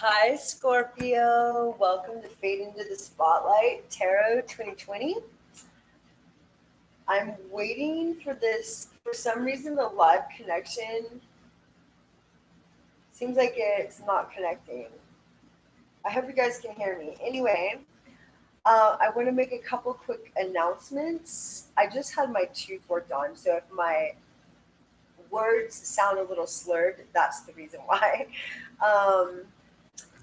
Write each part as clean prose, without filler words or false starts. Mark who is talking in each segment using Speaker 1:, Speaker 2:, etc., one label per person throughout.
Speaker 1: Hi, Scorpio. Welcome to Fade into the Spotlight Tarot 2020. I'm waiting for this. For some reason, the live connection seems like it's not connecting. I hope you guys can hear me. Anyway, I want to make a couple quick announcements. I just had my tooth worked on, so if my words sound a little slurred, that's the reason why. Um,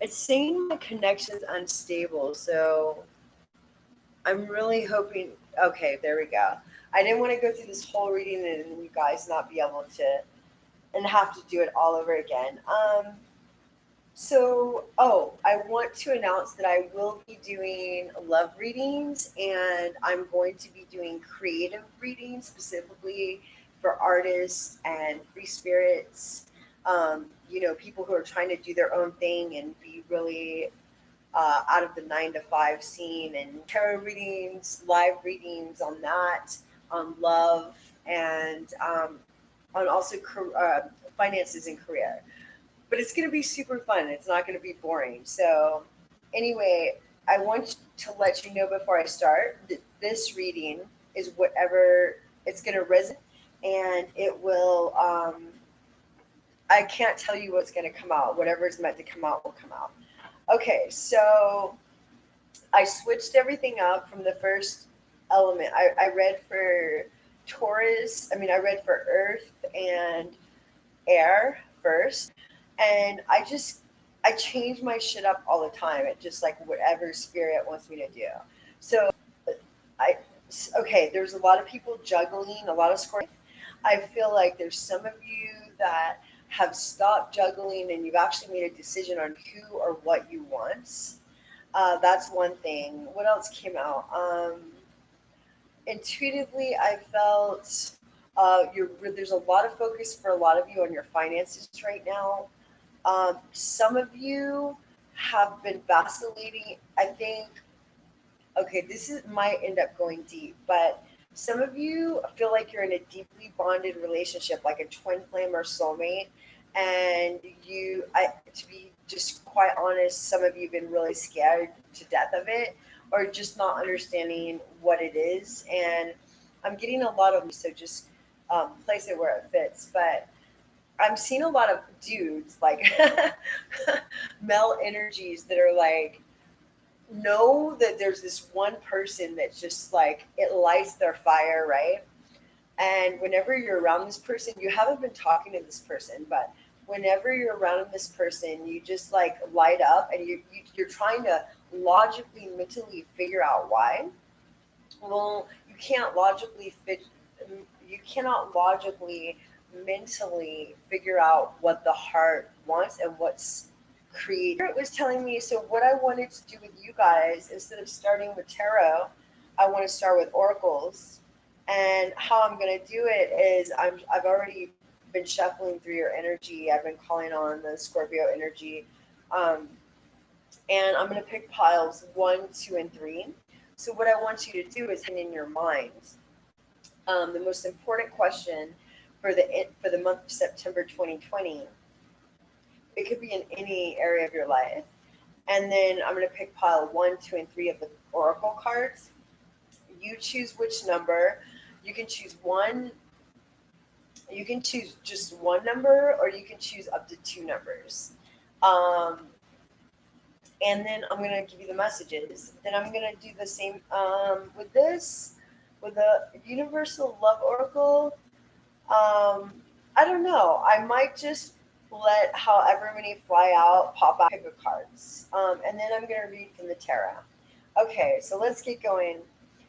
Speaker 1: it's saying my connection's unstable, so I'm really hoping. Okay, there we go. I didn't want to go through this whole reading and you guys not be able to and have to do it all over again. I want to announce that I will be doing love readings and I'm going to be doing creative readings specifically for artists and free spirits. People who are trying to do their own thing and be really out of the 9 to 5 scene, and tarot readings, live readings on that, on love, and on also finances and career. But it's going to be super fun. It's not going to be boring. So, anyway, I want to let you know before I start that this reading is whatever it's going to resonate, and it will. I can't tell you what's going to come out. Whatever is meant to come out will come out. Okay, so I switched everything up from the first element. I read for Taurus, I read for Earth and Air first, and I change my shit up all the time. It just like whatever spirit wants me to do. So I okay, there's a lot of people juggling, a lot of score. I feel like there's some of you that have stopped juggling and you've actually made a decision on who or what you want. That's one thing. What else came out? Intuitively, I felt there's a lot of focus for a lot of you on your finances right now. Some of you have been vacillating. I think, okay, this is might end up going deep, but some of you feel like you're in a deeply bonded relationship, like a twin flame or soulmate, and to be just quite honest, some of you have been really scared to death of it, or just not understanding what it is. And I'm getting a lot of so just place it where it fits, but I'm seeing a lot of dudes like male energies that are like know that there's this one person that's just like it lights their fire, right? And whenever you're around this person, you haven't been talking to this person, but whenever you're around this person, you just like light up, and you're trying to logically, mentally figure out why. Well, you cannot logically, mentally figure out what the heart wants and what's created. It was telling me, so what I wanted to do with you guys, instead of starting with tarot, I want to start with oracles. And how I'm going to do it is I've already been shuffling through your energy. I've been calling on the Scorpio energy. Um, and I'm going to pick piles 1, 2, and 3. So what I want you to do is in your mind the most important question for the month of September 2020. It could be in any area of your life, and then I'm going to pick pile 1, 2, and 3 of the oracle cards. You choose which number. You can choose one. You can choose just one number, or you can choose up to 2 numbers. Um, and then I'm going to give you the messages. Then I'm going to do the same with this, with the Universal Love Oracle. Um, I don't know. I might just let however many fly out, pop out, pick of cards. And then I'm going to read from the tarot. Okay, so let's get going.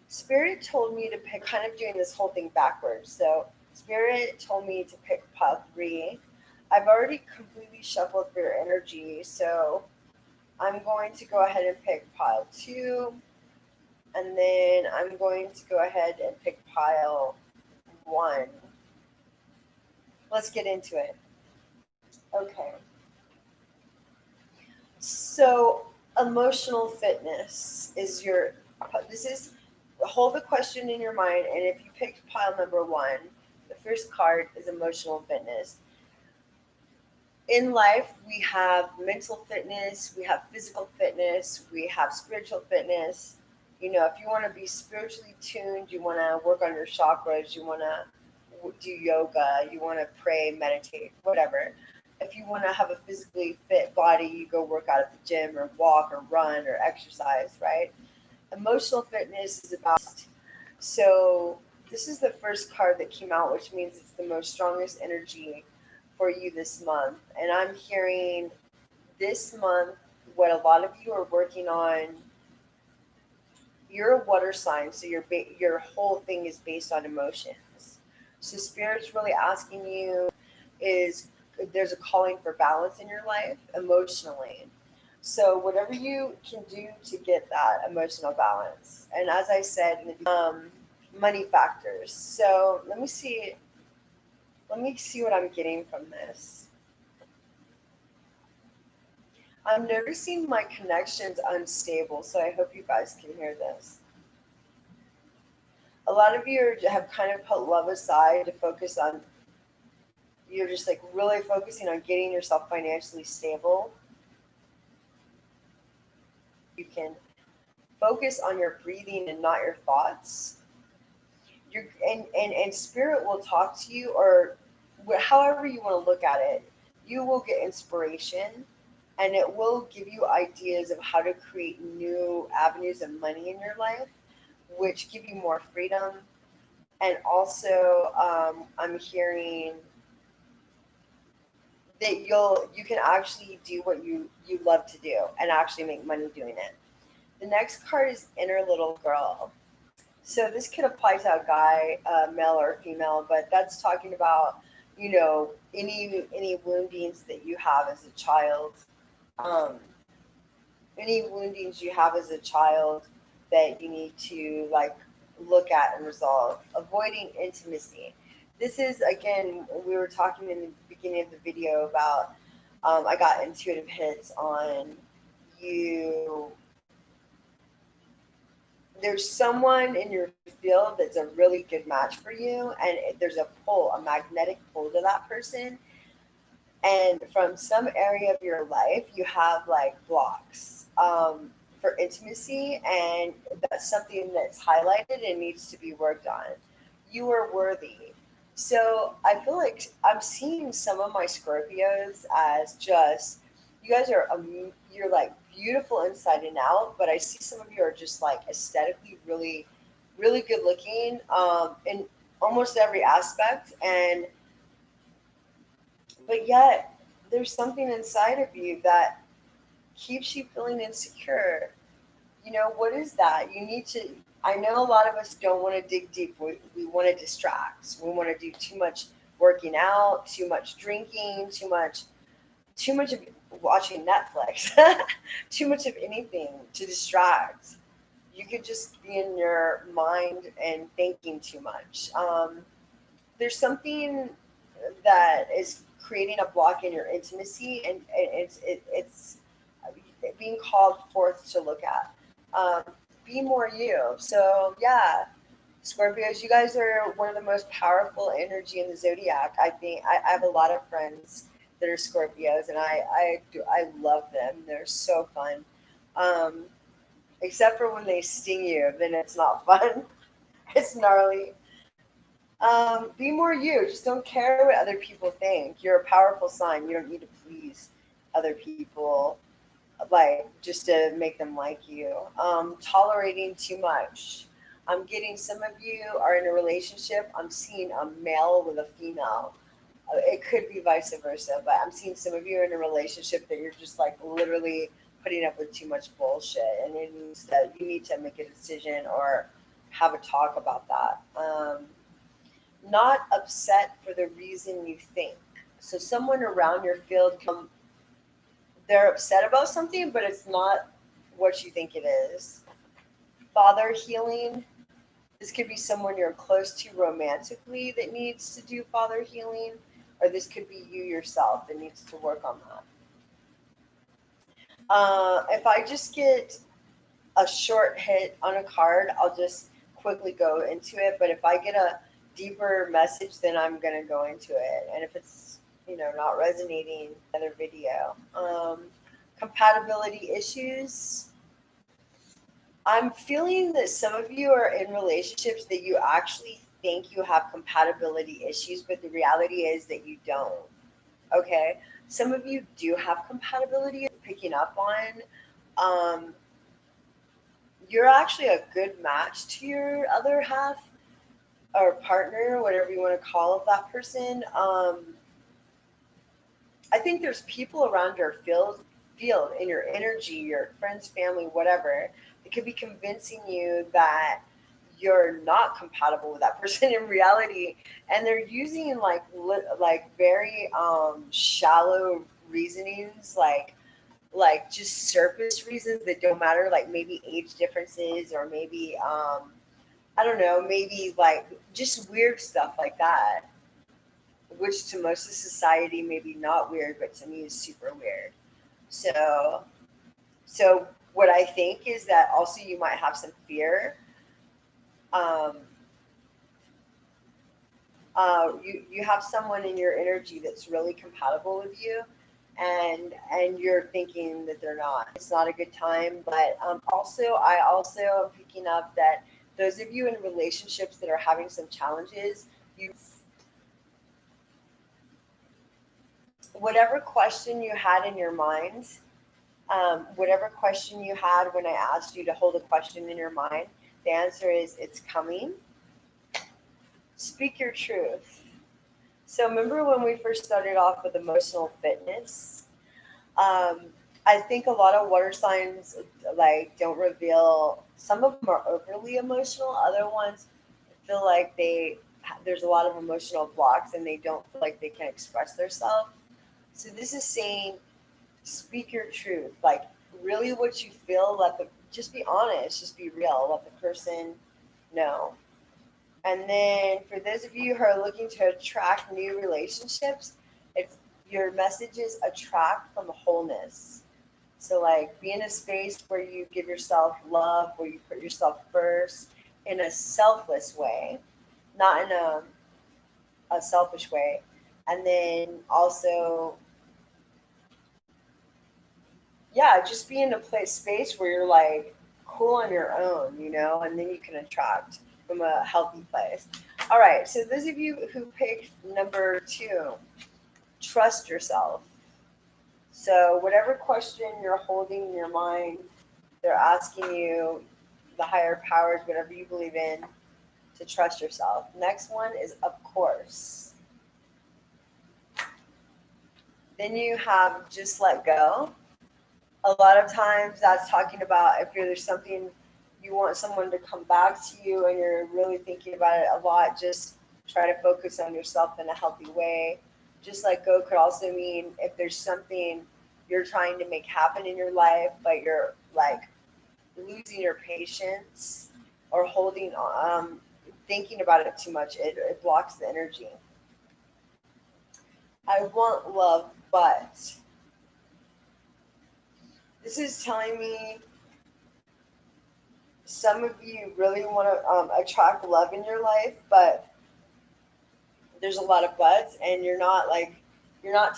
Speaker 1: Spirit told me to pick, kind of doing this whole thing backwards. So Spirit told me to pick pile 3. I've already completely shuffled for your energy, so I'm going to go ahead and pick pile 2, and then I'm going to go ahead and pick pile 1. Let's get into it. Okay. So, emotional fitness is this is, hold the question in your mind, and if you picked pile number 1, the first card is emotional fitness. In life, we have mental fitness, we have physical fitness, we have spiritual fitness. You know, if you want to be spiritually tuned, you want to work on your chakras, you want to do yoga, you want to pray, meditate, whatever. If you want to have a physically fit body, you go work out at the gym or walk or run or exercise, right? Emotional fitness is about. So this is the first card that came out, which means it's the most strongest energy for you this month. And I'm hearing this month what a lot of you are working on. You're a water sign, so your whole thing is based on emotions. So spirit's really asking you is there's a calling for balance in your life emotionally. So whatever you can do to get that emotional balance, and as I said in the money factors. So let me see what I'm getting from this. I'm noticing my connection's unstable, so I hope you guys can hear this. A lot of you have kind of put love aside to focus on, you're just like really focusing on getting yourself financially stable. You can focus on your breathing and not your thoughts. And spirit will talk to you, or however you want to look at it. You will get inspiration, and it will give you ideas of how to create new avenues of money in your life, which give you more freedom. And also, I'm hearing that you can actually do what you love to do and actually make money doing it. The next card is inner little girl. So this could apply to a guy, male or female, but that's talking about, any woundings that you have as a child, um, any woundings you have as a child that you need to like look at and resolve. Avoiding intimacy. This is again, we were talking in the beginning of the video about. I got intuitive hits on you. There's someone in your field that's a really good match for you, and there's a pull, a magnetic pull to that person. And from some area of your life, you have like blocks for intimacy, and that's something that's highlighted and needs to be worked on. You are worthy. So I feel like I'm seeing some of my Scorpios as just, you guys are you're like beautiful inside and out, but I see some of you are just like aesthetically really, really good looking in almost every aspect. And but yet there's something inside of you that keeps you feeling insecure. What is that? You need to, I know a lot of us don't want to dig deep. We want to distract. We want to do too much working out, too much drinking, too much of watching Netflix, too much of anything to distract. You could just be in your mind and thinking too much. There's something that is creating a block in your intimacy, and it's being called forth to look at. Um, be more you. So yeah, Scorpios, you guys are one of the most powerful energy in the zodiac. I think I have a lot of friends that are Scorpios, and I love them. They're so fun. Um, except for when they sting you, then it's not fun. It's gnarly. Be more you. Just don't care what other people think. You're a powerful sign. You don't need to please other people, like just to make them like you. Tolerating too much. I'm getting some of you are in a relationship. I'm seeing a male with a female. It could be vice versa, but I'm seeing some of you in a relationship that you're just like literally putting up with too much bullshit, and it means that you need to make a decision or have a talk about that. Not upset for the reason you think. So someone around your field they're upset about something, but it's not what you think it is. Father healing. This could be someone you're close to romantically that needs to do father healing, or this could be you yourself that needs to work on that. If I just get a short hit on a card, I'll just quickly go into it. But if I get a deeper message, then I'm going to go into it. And if it's not resonating. Another video. Compatibility issues. I'm feeling that some of you are in relationships that you actually think you have compatibility issues, but the reality is that you don't. Okay. Some of you do have compatibility picking up on. Um, you're actually a good match to your other half or partner, whatever you want to call that person. I think there's people around your field in your energy, your friends, family, whatever, that could be convincing you that you're not compatible with that person in reality, and they're using like very shallow reasonings, like just surface reasons that don't matter, like maybe age differences or maybe I don't know, maybe like just weird stuff like that, which to most of society maybe not weird, but to me is super weird. So, so what I think is that also you might have some fear. Um, you have someone in your energy that's really compatible with you, and you're thinking that they're not. It's not a good time. But also, I also am picking up that those of you in relationships that are having some challenges, you whatever question you had in your mind, whatever question you had when I asked you to hold a question in your mind, the answer is it's coming. Speak your truth. So remember when we first started off with emotional fitness? Um, I think a lot of water signs like don't reveal. Some of them are overly emotional. Other ones feel like there's a lot of emotional blocks and they don't feel like they can express themselves. So this is saying speak your truth. Like really what you feel, just be honest, just be real, let the person know. And then for those of you who are looking to attract new relationships, it's your messages attract from wholeness. So like be in a space where you give yourself love, where you put yourself first in a selfless way, not in a selfish way. And then also, yeah, just be in a place space where you're like cool on your own, and then you can attract from a healthy place. All right, so those of you who picked number two, trust yourself. So whatever question you're holding in your mind, they're asking you, the higher powers, whatever you believe in, to trust yourself. Next one is of course. Then you have just let go. A lot of times that's talking about if there's something you want someone to come back to you and you're really thinking about it a lot, just try to focus on yourself in a healthy way. Just let go could also mean if there's something you're trying to make happen in your life, but you're like losing your patience or holding thinking about it too much, it blocks the energy. I want love, but this is telling me some of you really want to attract love in your life, but there's a lot of buts, and you're not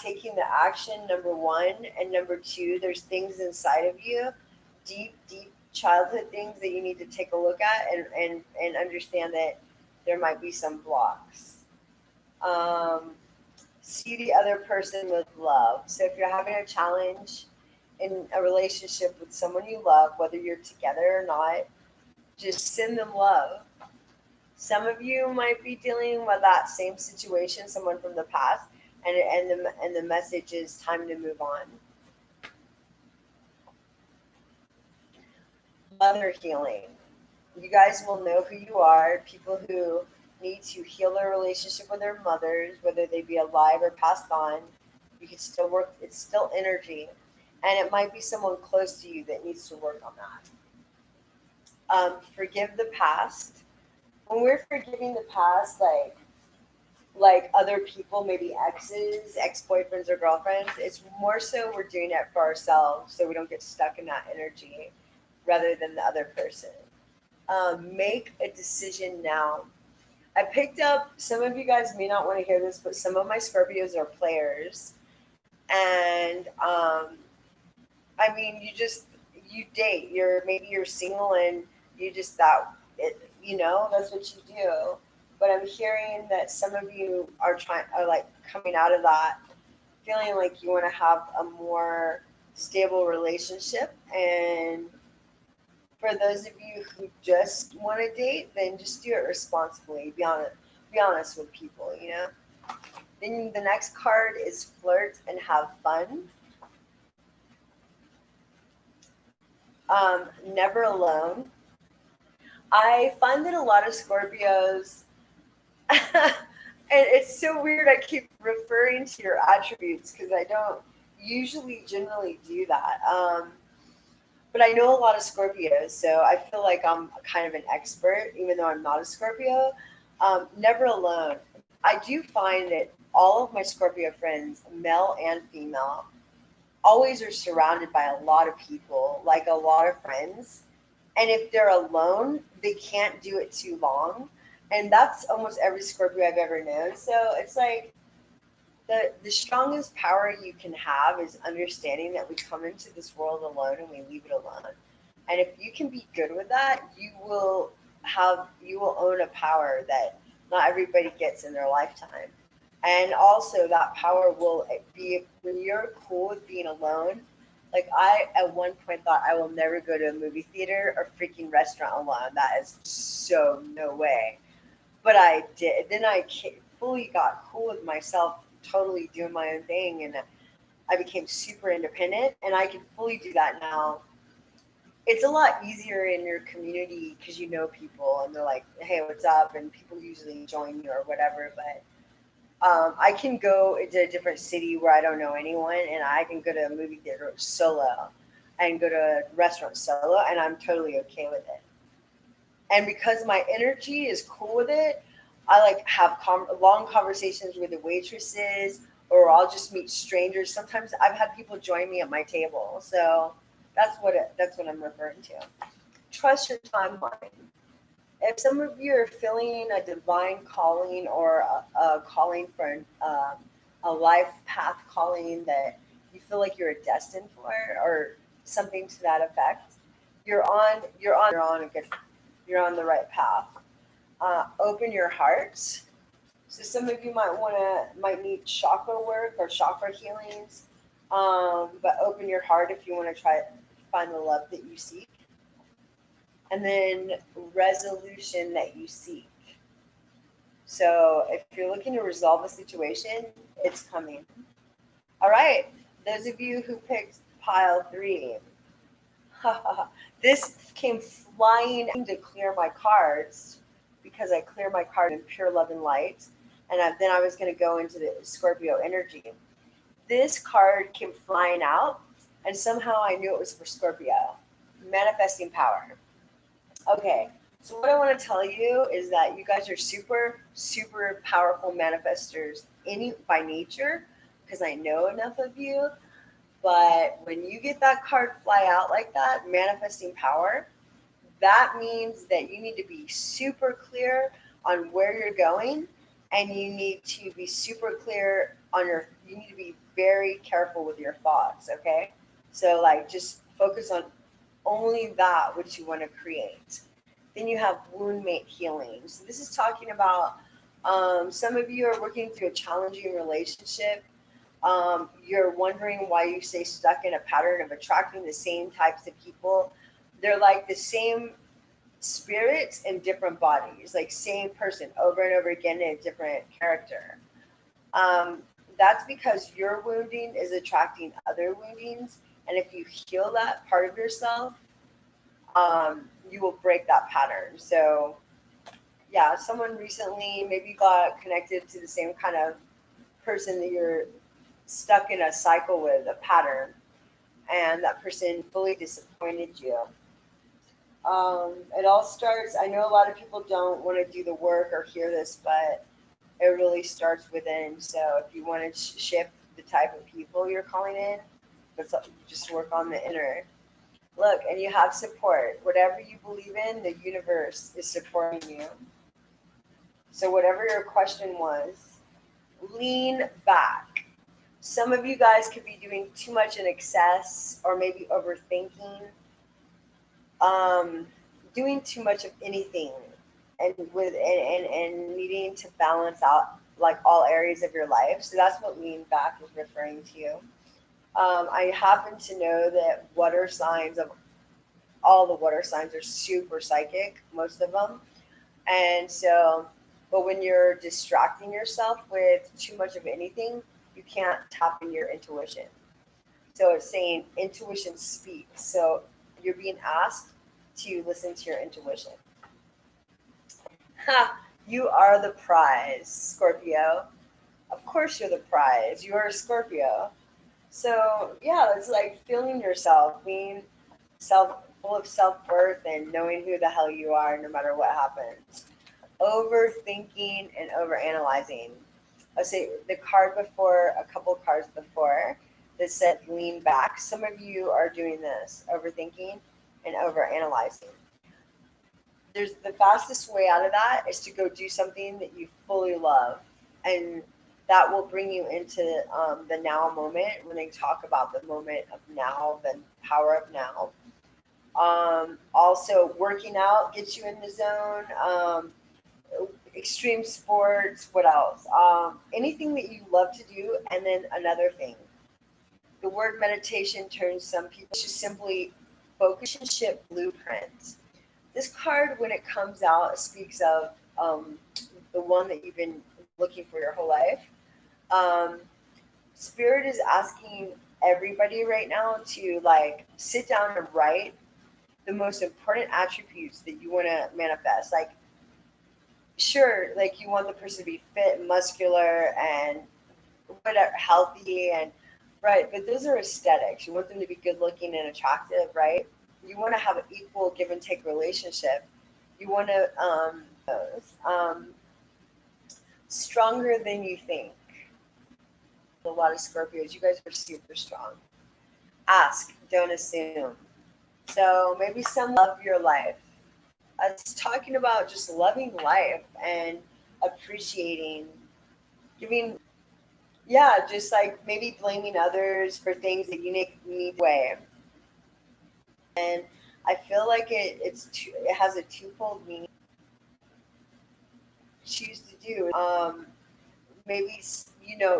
Speaker 1: taking the action. Number one, and number two, there's things inside of you, deep childhood things that you need to take a look at and understand that there might be some blocks. Um, See the other person with love. So if you're having a challenge in a relationship with someone you love, whether you're together or not, just send them love. Some of you might be dealing with that same situation, someone from the past, and the message is time to move on. Mother healing. You guys will know who you are. People who need to heal their relationship with their mothers, whether they be alive or passed on. You can still work. It's still energy, and it might be someone close to you that needs to work on that. Forgive the past. When we're forgiving the past, like other people, maybe exes, ex-boyfriends or girlfriends, it's more so we're doing it for ourselves so we don't get stuck in that energy rather than the other person. Make a decision now. I picked up, some of you guys may not want to hear this, but some of my Scorpios are players. And I mean, you date. Maybe you're single and you just thought it. That's what you do. But I'm hearing that some of you are like coming out of that, feeling like you want to have a more stable relationship. And for those of you who just want to date, then just do it responsibly. Be honest with people. Then the next card is flirt and have fun. Never alone. I find that a lot of Scorpios, and it's so weird. I keep referring to your attributes because I don't usually generally do that. But I know a lot of Scorpios, so I feel like I'm kind of an expert, even though I'm not a Scorpio. Never alone. I do find that all of my Scorpio friends, male and female, always are surrounded by a lot of people, like a lot of friends. And if they're alone, they can't do it too long. And that's almost every Scorpio I've ever known. So it's like the strongest power you can have is understanding that we come into this world alone and we leave it alone. And if you can be good with that, you will own a power that not everybody gets in their lifetime. And also that power will be when you're cool with being alone. Like I at one point thought I will never go to a movie theater or freaking restaurant alone. That is so no way. But I did. Then fully got cool with myself, totally doing my own thing, and I became super independent. And I can fully do that now. It's a lot easier in your community because you know people, and they're like, "Hey, what's up?" And people usually join you or whatever. But I can go into a different city where I don't know anyone, and I can go to a movie theater solo, and go to a restaurant solo, and I'm totally okay with it. And because my energy is cool with it, I like have long conversations with the waitresses, or I'll just meet strangers. Sometimes I've had people join me at my table, so that's what I'm referring to. Trust your timeline. If some of you are feeling a divine calling or a calling for a life path calling that you feel like you're destined for, or something to that effect, you're on the right path. Open your heart. So some of you might need chakra work or chakra healings, but open your heart if you want to try to find the love that you seek, and then resolution that you seek. So if you're looking to resolve a situation, it's coming. All right, those of you who picked pile 3, this came flying to clear my cards because I clear my card in pure love and light, and then I was going to go into the Scorpio energy. This card came flying out, and somehow I knew it was for Scorpio. Manifesting power. Okay, so what I want to tell you is that you guys are super, super powerful manifestors by nature, because I know enough of you. But when you get that card fly out like that, manifesting power, that means that you need to be super clear on where you're going, and you need to be super clear you need to be very careful with your thoughts, okay? So like just focus on only that which you want to create. Then you have wound mate healing. So this is talking about some of you are working through a challenging relationship. You're wondering why you stay stuck in a pattern of attracting the same types of people. They're like the same spirits in different bodies, like same person over and over again in a different character. That's because your wounding is attracting other woundings. And if you heal that part of yourself, you will break that pattern. So, yeah, someone recently maybe got connected to the same kind of person that you're stuck in a cycle with, a pattern, and that person fully disappointed you. It all starts, I know a lot of people don't want to do the work or hear this, but it really starts within. So if you want to shift the type of people you're calling in, just work on the inner. Look, and you have support. Whatever you believe in, the universe is supporting you. So whatever your question was, lean back. Some of you guys could be doing too much in excess or maybe overthinking, um, doing too much of anything, and and needing to balance out like all areas of your life. So that's what lean back is referring to. I happen to know that water signs of all the water signs are super psychic, most of them. And so, but when you're distracting yourself with too much of anything, you can't tap into your intuition. So it's saying intuition speaks. So you're being asked to listen to your intuition. Ha! You are the prize, Scorpio. Of course, you're the prize. You are a Scorpio. So yeah, it's like feeling yourself, being self full of self worth, and knowing who the hell you are, no matter what happens. Overthinking and overanalyzing. I say the card before, a couple cards before, that said lean back. Some of you are doing this, overthinking and overanalyzing. There's the fastest way out of that is to go do something that you fully love, and that will bring you into the now moment. When they talk about the moment of now, the power of now. Also, working out gets you in the zone. Extreme sports. What else? Anything that you love to do, and then another thing. The word meditation turns some people to simply focus and ship blueprint. This card, when it comes out, speaks of the one that you've been looking for your whole life. Um, Spirit is asking everybody right now to like sit down and write the most important attributes that you want to manifest. Like, sure, like you want the person to be fit, muscular, and whatever, healthy, and right. But those are aesthetics. You want them to be good looking and attractive, right? You want to have an equal give and take relationship. You want to um, stronger than you think. A lot of Scorpios, you guys are super strong. Ask, don't assume. So maybe some love your life. It's talking about just loving life and appreciating, giving, yeah, just like maybe blaming others for things that you need way. And I feel like it has a twofold meaning. Choose to do. Maybe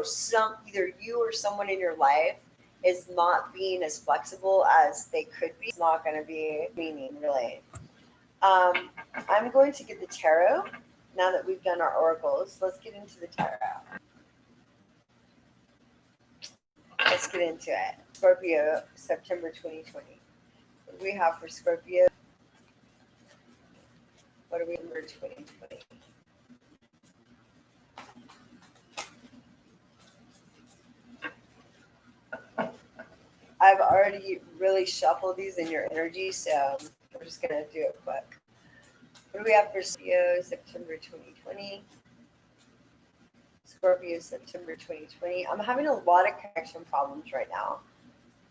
Speaker 1: some either you or someone in your life is not being as flexible as they could be. It's not going to be meaning really. Um, I'm going to get the tarot now that we've done our oracles. Let's get into the tarot. Let's get into it. Scorpio, September 2020. What do we have for Scorpio? What do we have for 2020? I've already really shuffled these in your energy, so we're just going to do it quick. What do we have for Scorpio, September 2020? Scorpio, September 2020. I'm having a lot of connection problems right now.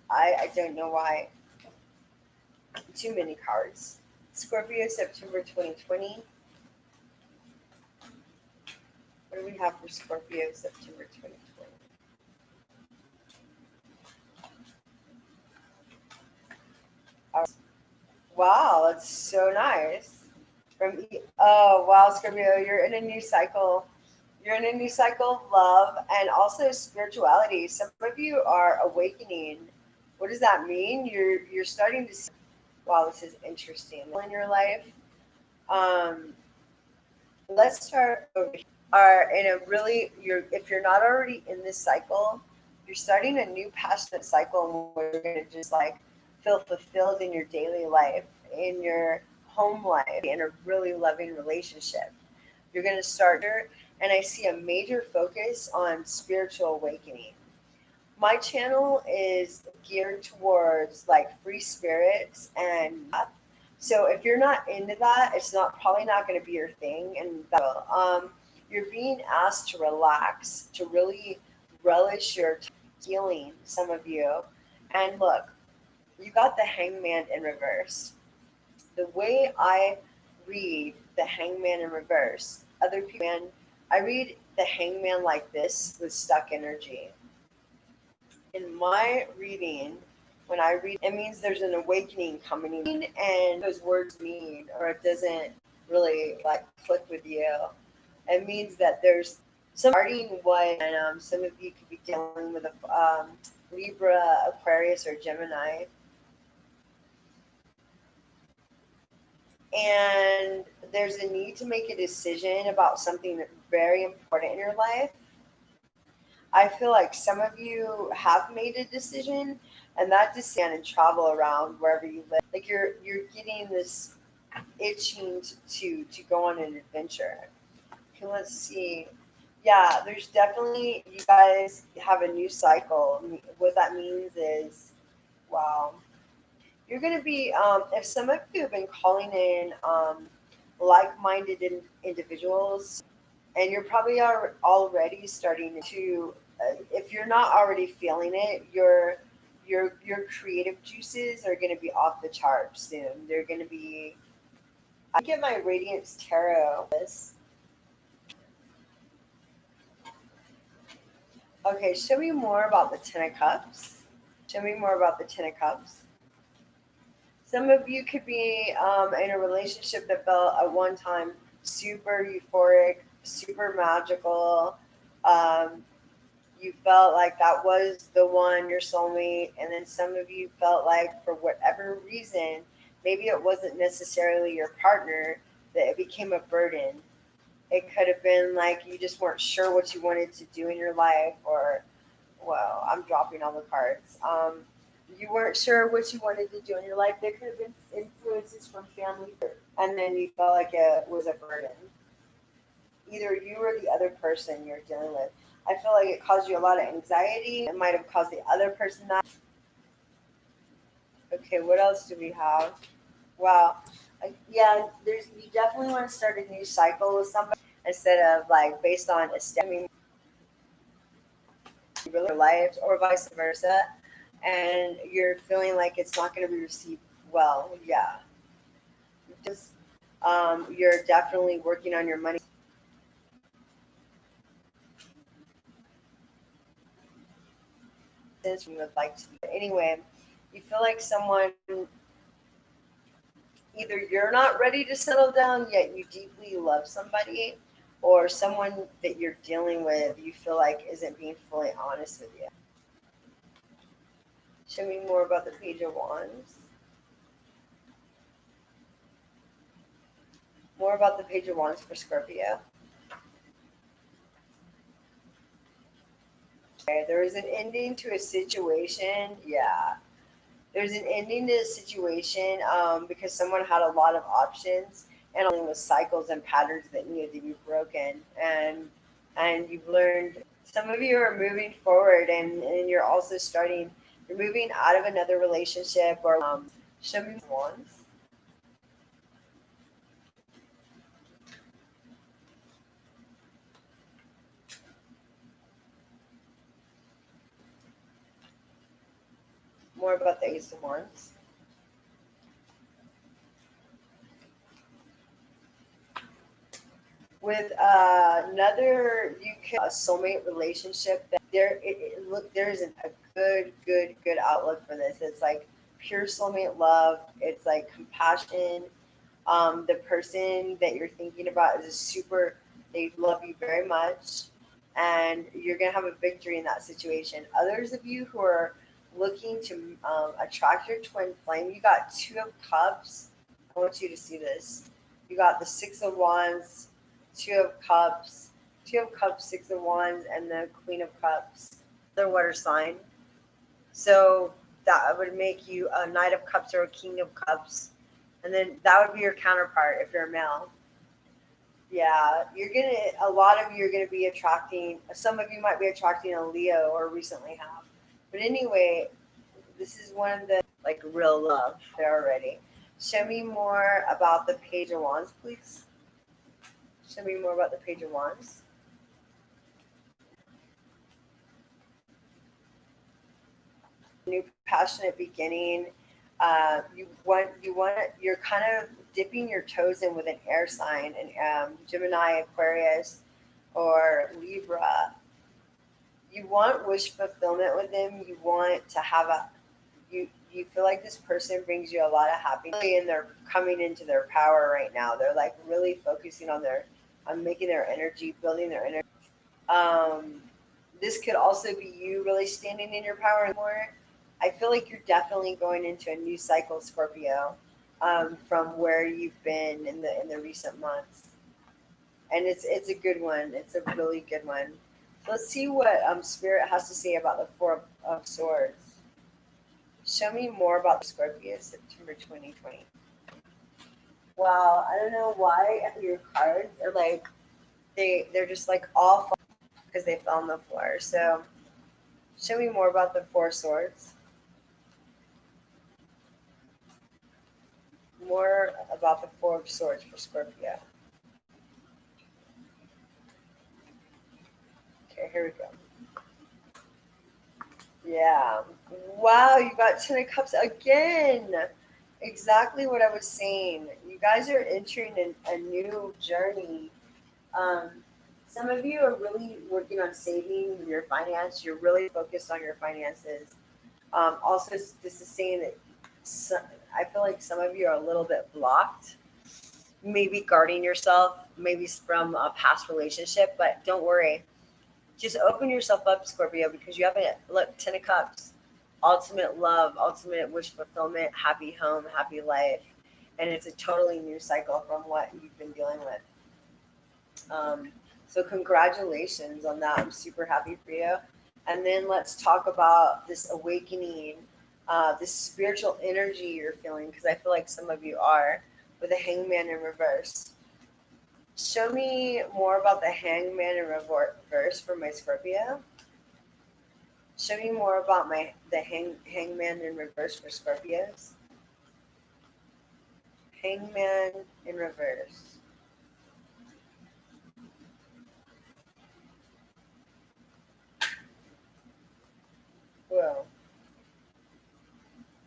Speaker 1: I don't know why. Too many cards. Scorpio, September 2020. What do we have for Scorpio, September 2020? Wow, that's so nice. Oh wow, Scorpio, you're in a new cycle. You're in a new cycle of love and also spirituality. Some of you are awakening. What does that mean? You're starting to see, wow, this is interesting in your life. Um, let's start over here. Are in a really you're if you're not already in this cycle, you're starting a new passionate cycle where you're gonna just like feel fulfilled in your daily life, in your home life, in a really loving relationship. You're gonna start here, and I see a major focus on spiritual awakening. My channel is geared towards like free spirits and so if you're not into that, it's not probably not going to be your thing. And you're being asked to relax, to really relish your healing. Some of you, and look, you got the Hangman in reverse. The way I read the Hangman in reverse, other people. And I read the hangman like this with stuck energy. In my reading, when I read, it means there's an awakening coming in, and those words mean, or it doesn't really like click with you. It means that there's some starting what, and some of you could be dealing with a Libra, Aquarius, or Gemini, and there's a need to make a decision about something that's very important in your life. I feel like some of you have made a decision, and that decision and travel around wherever you live. Like you're getting this itching to go on an adventure. Okay, let's see. Yeah, there's definitely you guys have a new cycle. What that means is, wow, you're gonna be. If some of you have been calling in like-minded individuals, and you're probably already starting to if you're not already feeling it, your creative juices are going to be off the charts soon. They're going to be. I get my Radiance Tarot. Okay, show me more about the Ten of Cups. Show me more about the Ten of Cups. Some of you could be in a relationship that felt at one time super euphoric, super magical. Um, you felt like that was the one, your soulmate, and then some of you felt like for whatever reason, maybe it wasn't necessarily your partner, that it became a burden. It could have been like you just weren't sure what you wanted to do in your life, or well, I'm dropping all the cards. You weren't sure what you wanted to do in your life. There could have been influences from family, and then you felt like it was a burden. Either you or the other person you're dealing with. I feel like it caused you a lot of anxiety. It might have caused the other person that. Okay, what else do we have? Wow. Yeah, there's you definitely want to start a new cycle with somebody instead of like based on a step. I mean, your life or vice versa, and you're feeling like it's not going to be received well. Yeah, just you're definitely working on your money since you would like to. Anyway, you feel like someone either you're not ready to settle down yet you deeply love somebody, or someone that you're dealing with you feel like isn't being fully honest with you. Show me more about the Page of Wands. More about the Page of Wands for Scorpio. Okay, there is an ending to a situation. Yeah, there's an ending to a situation because someone had a lot of options and dealing with cycles and patterns that needed to be broken, and you've learned. Some of you are moving forward, and you're also starting. You're moving out of another relationship, or show me wands. More about the Ace of Wands. With another you can a soulmate relationship that look there isn't a good outlook for this. It's like pure soulmate love. It's like compassion. The person that you're thinking about is a super, they love you very much, and you're gonna have a victory in that situation. Others of you who are looking to attract your twin flame, you got Two of Cups. I want you to see this. You got the Six of Wands, Two of Cups, Two of Cups, Six of Wands, and the Queen of Cups. The water sign. So that would make you a Knight of Cups or a King of Cups. And then that would be your counterpart if you're a male. Yeah, a lot of you are gonna be attracting, some of you might be attracting a Leo or recently have. But anyway, this is one of the like real love there already. Show me more about the Page of Wands, please. Show me more about the Page of Wands. New passionate beginning. You're kind of dipping your toes in with an air sign, and Gemini, Aquarius, or Libra, you want wish fulfillment with them. You want to have a you feel like this person brings you a lot of happiness, and they're coming into their power right now. They're like really focusing on their on making their energy, building their energy. Um, this could also be you really standing in your power more. I feel like you're definitely going into a new cycle, Scorpio, from where you've been in the recent months, and it's a good one. It's a really good one. So let's see what Spirit has to say about the Four of Swords. Show me more about Scorpio, September 2020. Wow, I don't know why your cards are like they're just like all because they fell on the floor. So show me more about the Four Swords. More about the Four of Swords for Scorpio. Okay, here we go. Yeah. Wow, you got Ten of Cups again. Exactly what I was saying. You guys are entering a new journey. Um, some of you are really working on saving your finance. You're really focused on your finances. Also, this is saying that some, I feel like some of you are a little bit blocked, maybe guarding yourself, maybe from a past relationship. But don't worry, just open yourself up, Scorpio, because you have a look, Ten of Cups, ultimate love, ultimate wish fulfillment, happy home, happy life, and it's a totally new cycle from what you've been dealing with. Um, so congratulations on that. I'm super happy for you. And then let's talk about this awakening, this spiritual energy you're feeling, because I feel like some of you are with the Hangman in reverse. Show me more about the Hangman in reverse for my Scorpio. Show me more about the Hangman in reverse for Scorpios. Hangman in reverse. Whoa.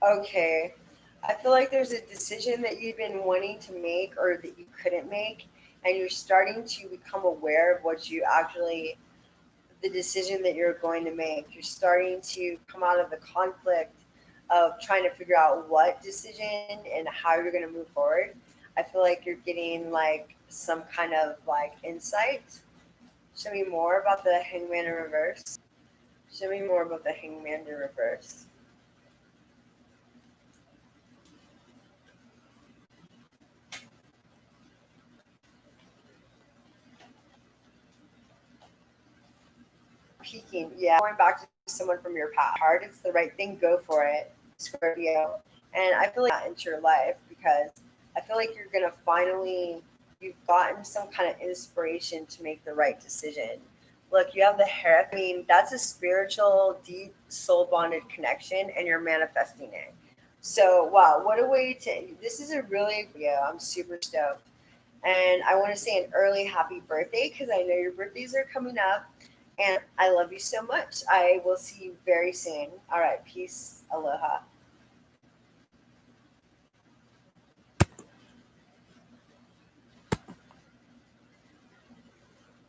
Speaker 1: Okay. I feel like there's a decision that you've been wanting to make or that you couldn't make, and you're starting to become aware of what you actually, the decision that you're going to make. You're starting to come out of the conflict of trying to figure out what decision and how you're going to move forward. I feel like you're getting like some kind of like insight. Show me more about the Hangman in reverse. Show me more about the Hangman in reverse. Peaking, yeah, going back to someone from your past. Hard, it's the right thing. Go for it, Scorpio. And I feel like that into your life because I feel like you're gonna finally you've gotten some kind of inspiration to make the right decision. Look, you have the hair. I mean, that's a spiritual, deep, soul bonded connection, and you're manifesting it. So, wow, what a way to! This is a really yeah. I'm super stoked. And I want to say an early happy birthday because I know your birthdays are coming up. And I love you so much. I will see you very soon. All right. Peace. Aloha.